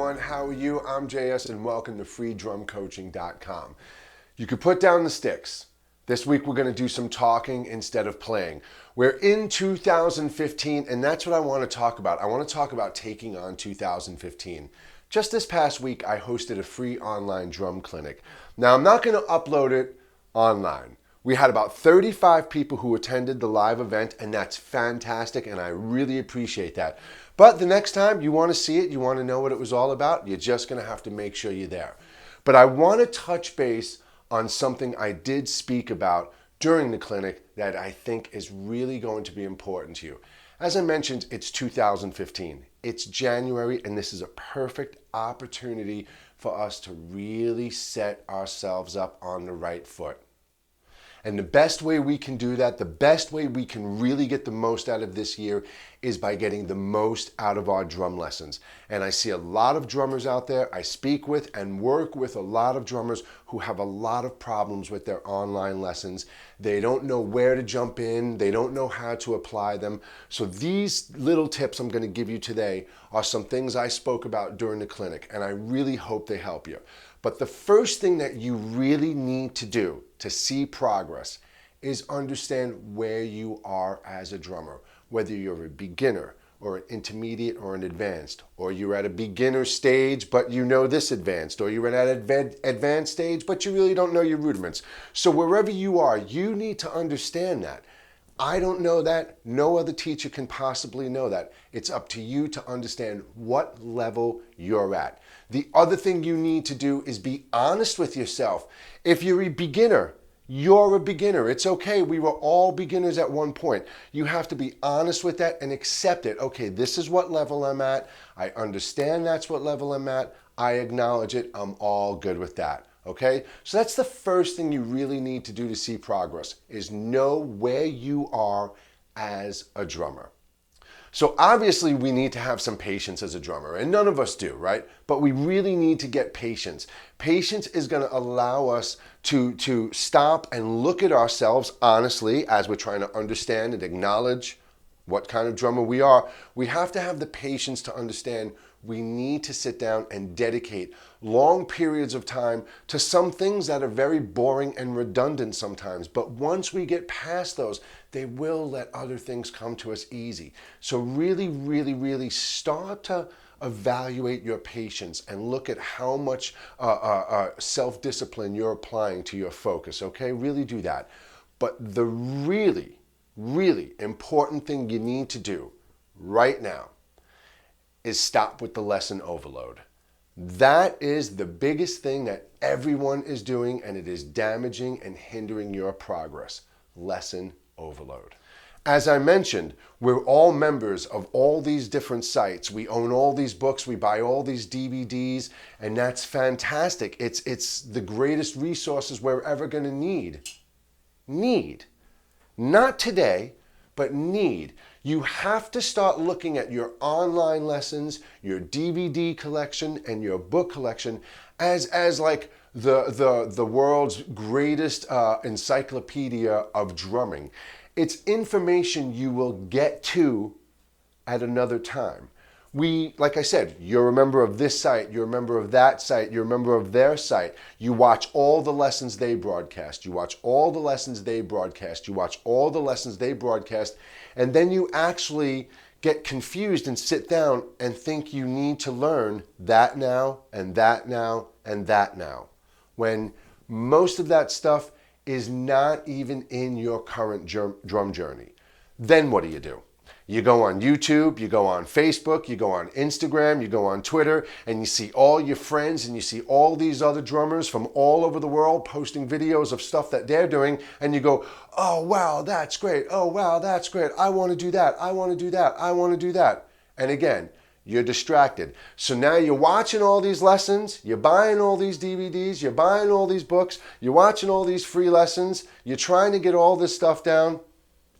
everyone, how are you? I'm JS and welcome to freedrumcoaching.com. You could put down the sticks. This week we're going to do some talking instead of playing. We're in 2015 and that's what I want to talk about. I want to talk about taking on 2015. Just this past week I hosted a free online drum clinic. Now I'm not going to upload it online. We had about 35 people who attended the live event, and that's fantastic, and I really appreciate that. But the next time you want to see it, you want to know what it was all about, you're just going to have to make sure you're there. But I want to touch base on something I did speak about during the clinic that I think is really going to be important to you. As I mentioned, it's 2015. It's January, and this is a perfect opportunity for us to really set ourselves up on the right foot. And the best way we can do that, the best way we can really get the most out of this year is by getting the most out of our drum lessons. And I see a lot of drummers out there. I speak with and work with a lot of drummers who have a lot of problems with their online lessons. They don't know where to jump in. They don't know how to apply them. So these little tips I'm going to give you today are some things I spoke about during the clinic, and I really hope they help you. But the first thing that you really need to do to see progress is understand where you are as a drummer, whether you're a beginner or an intermediate or an advanced, or you're at a beginner stage but you know this advanced, or you're at an advanced stage but you really don't know your rudiments. So wherever you are, you need to understand that. I don't know that. No other teacher can possibly know that. It's up to you to understand what level you're at. The other thing you need to do is be honest with yourself. If you're a beginner, you're a beginner. It's okay. We were all beginners at one point. You have to be honest with that and accept it. Okay, this is what level I'm at. I understand that's what level I'm at. I acknowledge it. I'm all good with that. Okay, so that's the first thing you really need to do to see progress, is know where you are as a drummer. So obviously we need to have some patience as a drummer, and none of us do, right? But we really need to get patience. Patience is going to allow us to stop and look at ourselves honestly as we're trying to understand and acknowledge what kind of drummer we are. We have to have the patience to understand we need to sit down and dedicate long periods of time to some things that are very boring and redundant sometimes. But once we get past those, they will let other things come to us easy. So really, really, really start to evaluate your patience and look at how much self-discipline you're applying to your focus, okay? Really do that. But the really, really important thing you need to do right now is stop with the lesson overload. That is the biggest thing that everyone is doing, and it is damaging and hindering your progress. Lesson overload. As I mentioned, we're all members of all these different sites. We own all these books, we buy all these DVDs, and that's fantastic. It's the greatest resources we're ever going to need. Not today, but need. You have to start looking at your online lessons, your DVD collection, and your book collection as like the world's greatest encyclopedia of drumming. It's information you will get to at another time. Like I said, you're a member of this site, you're a member of that site, you're a member of their site. You watch all the lessons they broadcast. You watch all the lessons they broadcast. You watch all the lessons they broadcast. And then you actually get confused and sit down and think you need to learn that now and that now and that now, when most of that stuff is not even in your current drum journey. Then what do? You go on YouTube, you go on Facebook, you go on Instagram, you go on Twitter, and you see all your friends and you see all these other drummers from all over the world posting videos of stuff that they're doing, and you go, oh wow, that's great, oh wow, that's great, I want to do that, I want to do that, I want to do that. And again, you're distracted. So now you're watching all these lessons, you're buying all these DVDs, you're buying all these books, you're watching all these free lessons, you're trying to get all this stuff down,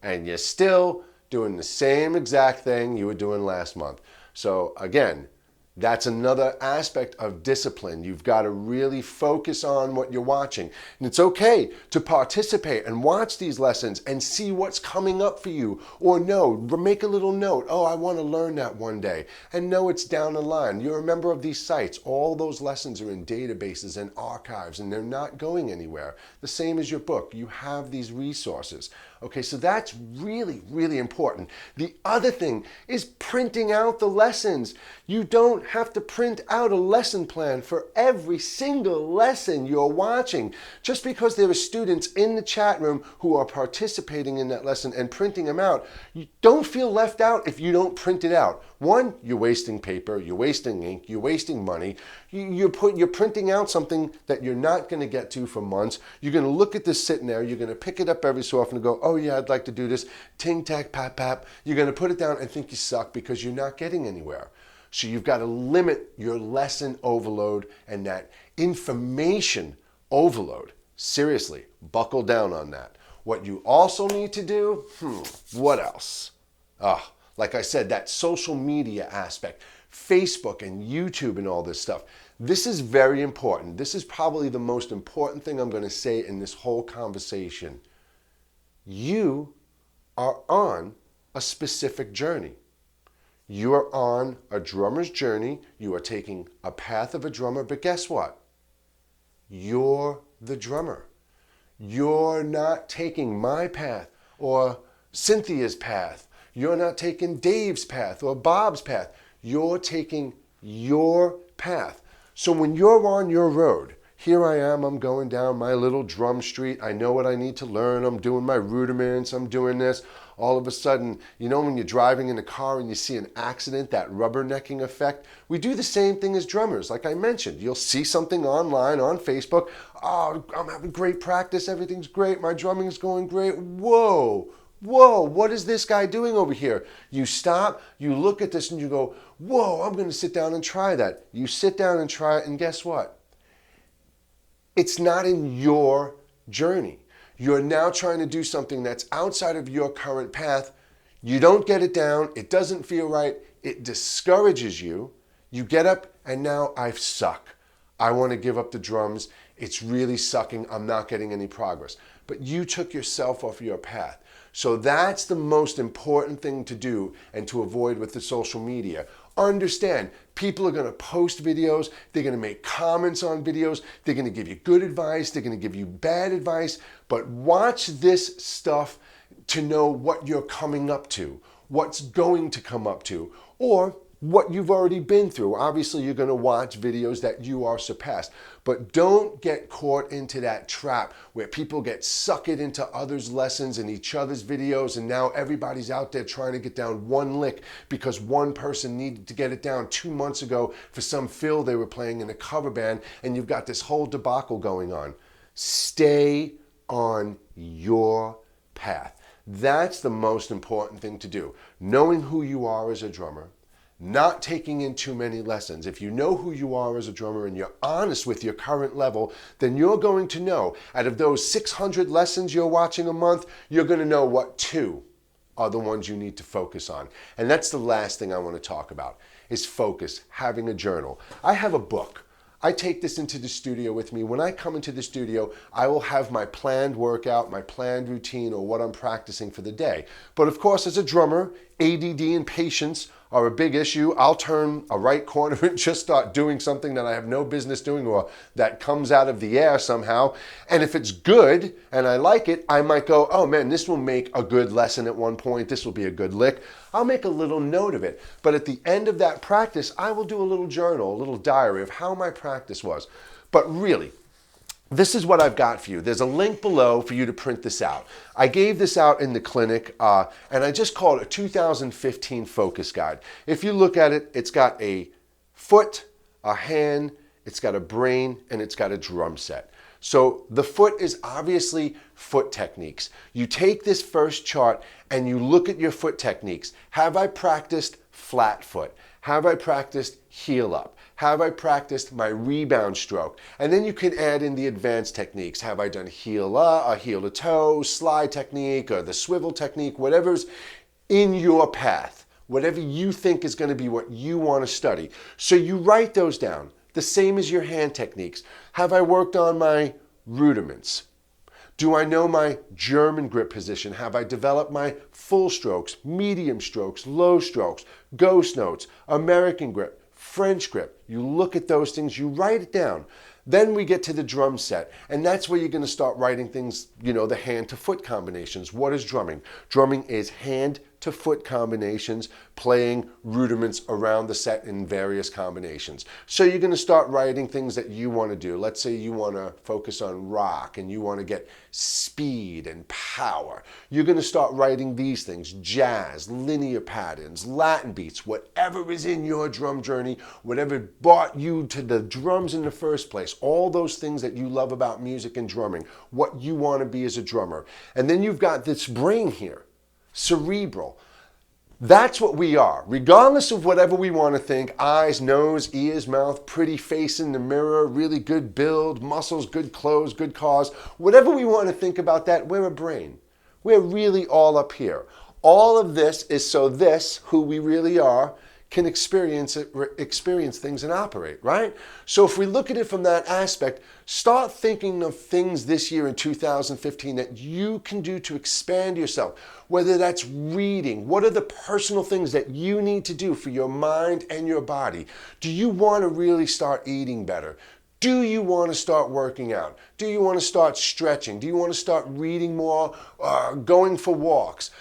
and you're still doing the same exact thing you were doing last month. So again, That's another aspect of discipline. You've got to really focus on what you're watching. And it's okay to participate and watch these lessons and see what's coming up for you. Or no, make a little note. Oh, I want to learn that one day. And know it's down the line. You're a member of these sites. All those lessons are in databases and archives, and they're not going anywhere. The same as your book. You have these resources. Okay, so that's really, really important. The other thing is printing out the lessons. You don't have to print out a lesson plan for every single lesson you're watching. Just because there are students in the chat room who are participating in that lesson and printing them out, you don't feel left out if you don't print it out. One, you're wasting paper, you're wasting ink, you're wasting money. You're printing out something that you're not going to get to for months. You're going to look at this sitting there, you're going to pick it up every so often and go, oh yeah, I'd like to do this, ting, tack, pap, pap. You're going to put it down and think you suck because you're not getting anywhere. So you've got to limit your lesson overload and that information overload. Seriously, buckle down on that. What you also need to do, what else? Like I said, that social media aspect, Facebook and YouTube and all this stuff. This is very important. This is probably the most important thing I'm going to say in this whole conversation. You are on a specific journey. You are on a drummer's journey. You are taking a path of a drummer, but guess what? You're the drummer. You're not taking my path or Cynthia's path. You're not taking Dave's path or Bob's path. You're taking your path. So when you're on your road, here I am, I'm going down my little drum street. I know what I need to learn. I'm doing my rudiments. I'm doing this. All of a sudden, you know when you're driving in a car and you see an accident, that rubbernecking effect? We do the same thing as drummers. Like I mentioned, you'll see something online, on Facebook. Oh, I'm having great practice. Everything's great. My drumming is going great. Whoa, what is this guy doing over here? You stop, you look at this and you go, whoa, I'm going to sit down and try that. You sit down and try it, and guess what? It's not in your journey. You're now trying to do something that's outside of your current path. You don't get it down. It doesn't feel right. It discourages you. You get up and now I suck. I want to give up the drums. It's really sucking. I'm not getting any progress. But you took yourself off your path. So that's the most important thing to do and to avoid with the social media. Understand, people are going to post videos, they're going to make comments on videos, they're going to give you good advice, they're going to give you bad advice, but watch this stuff to know what you're coming up to, what's going to come up to, or what you've already been through. Obviously, you're going to watch videos that you are surpassed, but don't get caught into that trap where people get sucked into others' lessons and each other's videos, and now everybody's out there trying to get down one lick because one person needed to get it down 2 months ago for some fill they were playing in a cover band, and you've got this whole debacle going on. Stay on your path. That's the most important thing to do. Knowing who you are as a drummer, not taking in too many lessons. If you know who you are as a drummer and you're honest with your current level, then you're going to know out of those 600 lessons you're watching a month, you're going to know what 2 are the ones you need to focus on. And that's the last thing I want to talk about is focus, having a journal. I have a book. I take this into the studio with me. When I come into the studio, I will have my planned workout, my planned routine, or what I'm practicing for the day. But of course, as a drummer, ADD and patience are a big issue. I'll turn a right corner and just start doing something that I have no business doing or that comes out of the air somehow. And if it's good and I like it, I might go, oh man, this will make a good lesson at one point. This will be a good lick. I'll make a little note of it. But at the end of that practice, I will do a little journal, a little diary of how my practice was. But really, this is what I've got for you. There's a link below for you to print this out. I gave this out in the clinic, and I just called it a 2015 Focus Guide. If you look at it, it's got a foot, a hand, it's got a brain, and it's got a drum set. So the foot is obviously foot techniques. You take this first chart and you look at your foot techniques. Have I practiced flat foot? Have I practiced heel up? Have I practiced my rebound stroke? And then you can add in the advanced techniques. Have I done heel to toe, slide technique, or the swivel technique, whatever's in your path, whatever you think is going to be what you want to study. So you write those down, the same as your hand techniques. Have I worked on my rudiments? Do I know my German grip position? Have I developed my full strokes, medium strokes, low strokes, ghost notes, American grip, French grip? You look at those things, you write it down. Then we get to the drum set, and that's where you're going to start writing things, the hand to foot combinations. What is drumming? Drumming is hand to foot combinations, playing rudiments around the set in various combinations. So you're going to start writing things that you want to do. Let's say you want to focus on rock and you want to get speed and power. You're going to start writing these things: jazz, linear patterns, Latin beats, whatever is in your drum journey, whatever brought you to the drums in the first place, all those things that you love about music and drumming, what you want to be as a drummer. And then you've got this brain here, cerebral. That's what we are. Regardless of whatever we want to think, eyes, nose, ears, mouth, pretty face in the mirror, really good build, muscles, good clothes, good cars, whatever we want to think about that, we're a brain. We're really all up here. All of this is so this, who we really are, can experience things and operate, right? So if we look at it from that aspect, start thinking of things this year in 2015 that you can do to expand yourself, whether that's reading. What are the personal things that you need to do for your mind and your body? Do you want to really start eating better? Do you want to start working out? Do you want to start stretching? Do you want to start reading more, going for walks?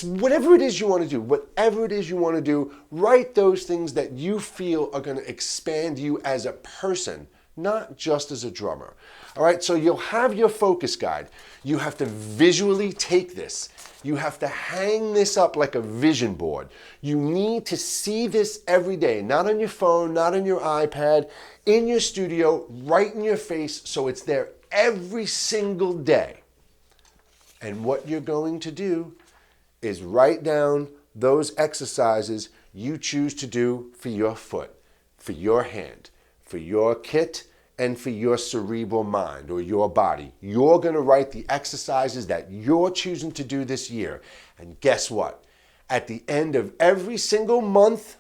Whatever it is you want to do, whatever it is you want to do, write those things that you feel are going to expand you as a person, not just as a drummer. All right, so you'll have your focus guide. You have to visually take this. You have to hang this up like a vision board. You need to see this every day, not on your phone, not on your iPad, in your studio, right in your face, so it's there every single day. And what you're going to do is write down those exercises you choose to do for your foot, for your hand, for your kit, and for your cerebral mind or your body. You're going to write the exercises that you're choosing to do this year. And guess what? At the end of every single month,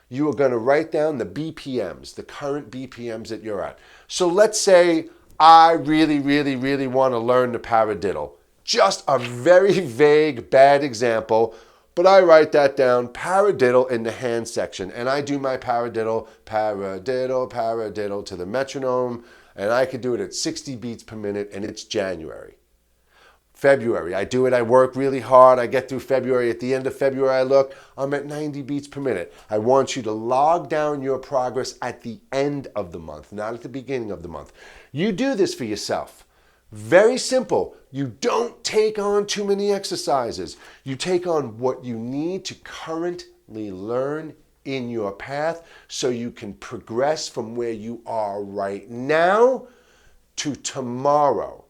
you are going to write down the BPMs, the current BPMs that you're at. So let's say I really, really, really want to learn the paradiddle. Just a very vague, bad example, but I write that down, paradiddle, in the hand section, and I do my paradiddle, paradiddle, paradiddle to the metronome, and I can do it at 60 beats per minute, and it's January. February, I do it, I work really hard, I get through February. At the end of February, I look, I'm at 90 beats per minute. I want you to log down your progress at the end of the month, not at the beginning of the month. You do this for yourself. Very simple. You don't take on too many exercises. You take on what you need to currently learn in your path so you can progress from where you are right now to tomorrow.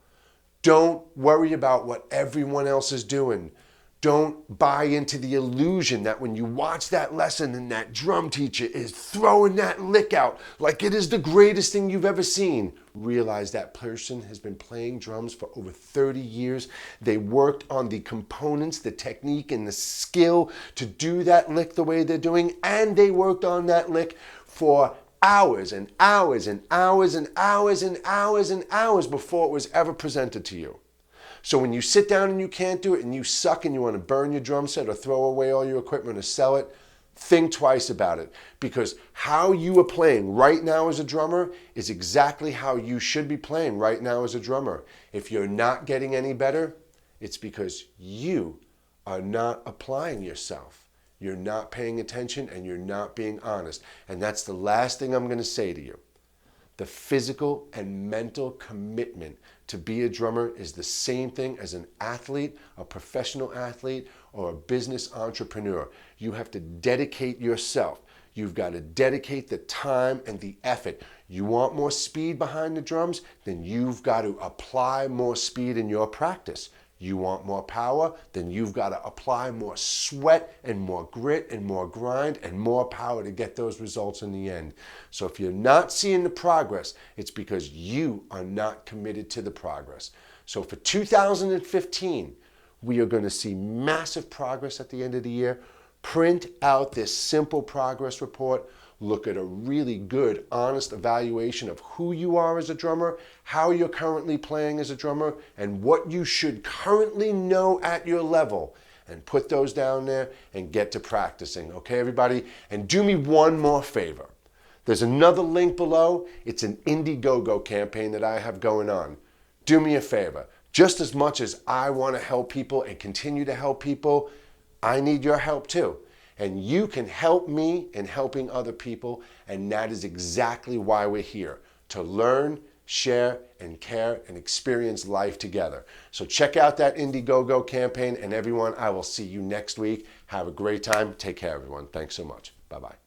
Don't worry about what everyone else is doing. Don't buy into the illusion that when you watch that lesson and that drum teacher is throwing that lick out like it is the greatest thing you've ever seen. Realize that person has been playing drums for over 30 years. They worked on the components, the technique, and the skill to do that lick the way they're doing, and they worked on that lick for hours and hours and hours and hours and hours and hours before it was ever presented to you. So when you sit down and you can't do it and you suck and you want to burn your drum set or throw away all your equipment or sell it, think twice about it, because how you are playing right now as a drummer is exactly how you should be playing right now as a drummer. If you're not getting any better, it's because you are not applying yourself. You're not paying attention and you're not being honest. And that's the last thing I'm going to say to you. The physical and mental commitment to be a drummer is the same thing as an athlete, a professional athlete, or a business entrepreneur. You have to dedicate yourself. You've got to dedicate the time and the effort. You want more speed behind the drums? Then you've got to apply more speed in your practice. You want more power? Then you've got to apply more sweat and more grit and more grind and more power to get those results in the end. So if you're not seeing the progress, it's because you are not committed to the progress. So for 2015, We are going to see massive progress at the end of the year. Print out this simple progress report. Look at a really good, honest evaluation of who you are as a drummer, how you're currently playing as a drummer, and what you should currently know at your level. And put those down there and get to practicing. Okay, everybody? And do me one more favor. There's another link below. It's an Indiegogo campaign that I have going on. Do me a favor. Just as much as I want to help people and continue to help people, I need your help too. And you can help me in helping other people, and that is exactly why we're here, to learn, share, and care, and experience life together. So check out that Indiegogo campaign, and everyone, I will see you next week. Have a great time. Take care, everyone. Thanks so much. Bye-bye.